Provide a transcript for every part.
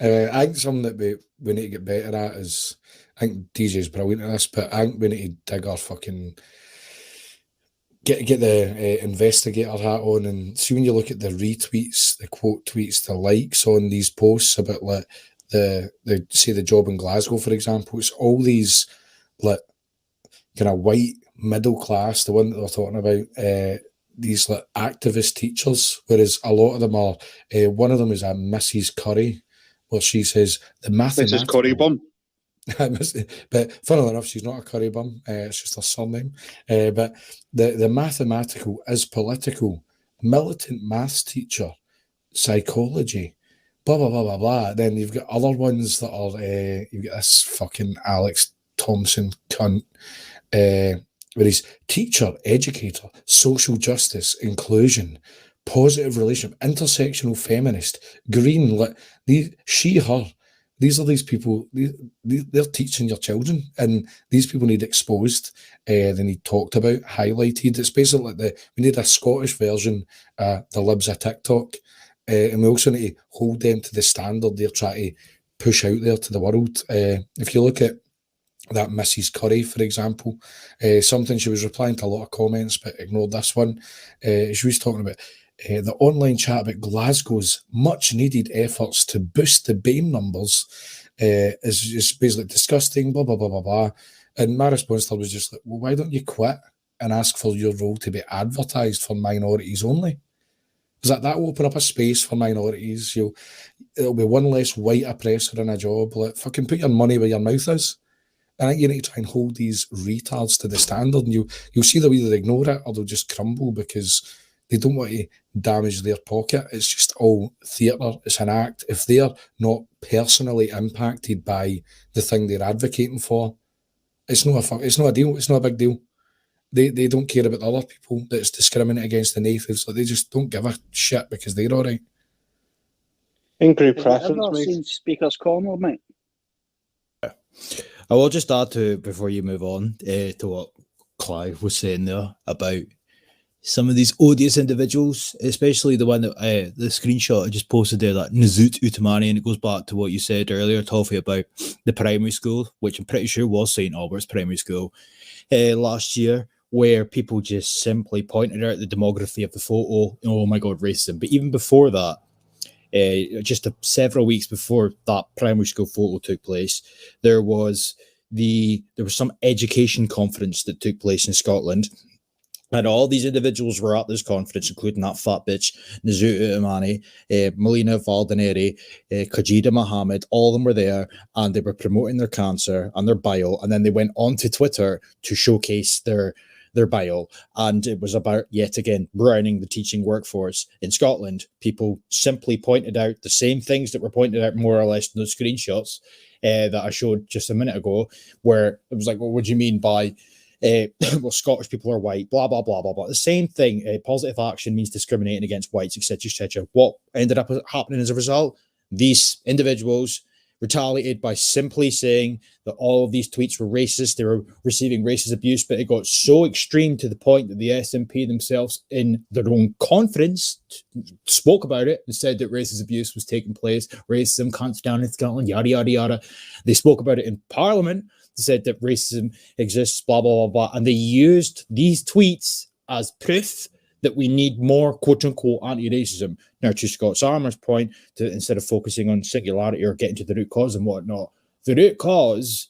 I think something that we need to get better at is, I think DJ's brilliant at this, but I think we need to dig our fucking get the investigator hat on and see when you look at the retweets, the quote tweets, the likes on these posts about like the say the job in Glasgow, for example. It's all these like kind of white middle class, the one that they're talking about, these like activist teachers, whereas a lot of them are. One of them is a Mrs. Curry, where she says the mathematical. Mrs. Curry Bum. But funnily enough, she's not a curry bum. It's just her surname. But the mathematical is political, militant maths teacher, psychology, blah blah blah blah blah. Then you've got other ones that are you've got this fucking Alex Thompson cunt, where he's teacher, educator, social justice, inclusion, positive relationship, intersectional feminist, green, she, her. These are these people, they're teaching your children, and these people need exposed, they need talked about, highlighted. It's basically like we need a Scottish version, the Libs of TikTok, and we also need to hold them to the standard they're trying to push out there to the world. If you look at that Mrs. Curry, for example, something she was replying to a lot of comments, but ignored this one. She was talking about the online chat about Glasgow's much-needed efforts to boost the BAME numbers is just basically disgusting, blah, blah, blah, blah, blah. And my response to her was just like, well, why don't you quit and ask for your role to be advertised for minorities only? Because that will open up a space for minorities. It'll be one less white oppressor in a job. Like, fucking put your money where your mouth is. And I think you need to try and hold these retards to the standard, and you'll see they'll either ignore it or they'll just crumble because they don't want to damage their pocket. It's just all theatre. It's an act. If they're not personally impacted by the thing they're advocating for, it's not a deal. It's not a big deal. They don't care about the other people that's discriminating against the natives. Like, they just don't give a shit because they're all right. Angry Have preference, you ever seen Speaker's Corner, mate? I will just add to, before you move on, to what Clive was saying there about some of these odious individuals, especially the one that the screenshot I just posted there, that Nazut Utamani, and it goes back to what you said earlier, Toffee, about the primary school, which I'm pretty sure was St. Albert's Primary School last year, where people just simply pointed out the demography of the photo. Oh my God, racism. But even before that, just several weeks before that primary school photo took place, there was some education conference that took place in Scotland, and all these individuals were at this conference, including that fat bitch Nazut Utamani, Melina Valdeneri, Kajida Mohammed. All of them were there, and they were promoting their cancer and their bio, and then they went on to Twitter to showcase their bio, and it was about, yet again, browning the teaching workforce in Scotland. People simply pointed out the same things that were pointed out more or less in those screenshots that I showed just a minute ago, where it was like, well, what do you mean by well, Scottish people are white, blah, blah, blah, blah, blah. The same thing. Positive action means discriminating against whites, etc., etc. What ended up happening as a result? These individuals retaliated by simply saying that all of these tweets were racist. They were receiving racist abuse, but it got so extreme to the point that the SNP themselves, in their own conference, spoke about it and said that racist abuse was taking place. Racism can't down in Scotland, yada, yada, yada. They spoke about it in Parliament. They said that racism exists, blah, blah, blah, blah. And they used these tweets as proof that we need more quote-unquote anti-racism. Now, to Scott's Armour's point, instead of focusing on singularity or getting to the root cause and whatnot, the root cause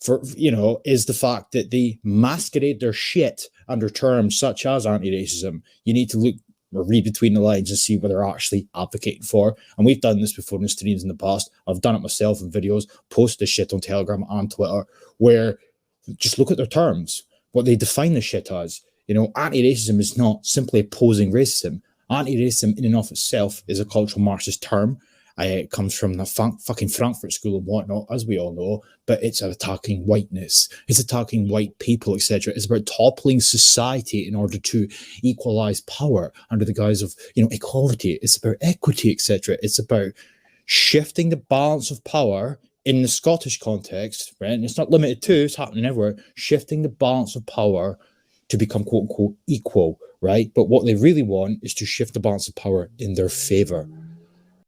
is the fact that they masquerade their shit under terms such as anti-racism. You need to look or read between the lines and see what they're actually advocating for. And we've done this before in streams in the past. I've done it myself in videos, posted this shit on Telegram and Twitter, where just look at their terms, what they define the shit as. Anti-racism is not simply opposing racism. Anti-racism in and of itself is a cultural Marxist term. It comes from the fucking Frankfurt School and whatnot, as we all know, but it's attacking whiteness. It's attacking white people, etc. It's about toppling society in order to equalize power under the guise of, equality. It's about equity, etc. It's about shifting the balance of power in the Scottish context, right? And it's not limited to, it's happening everywhere, shifting the balance of power to become quote unquote equal, right? But what they really want is to shift the balance of power in their favor,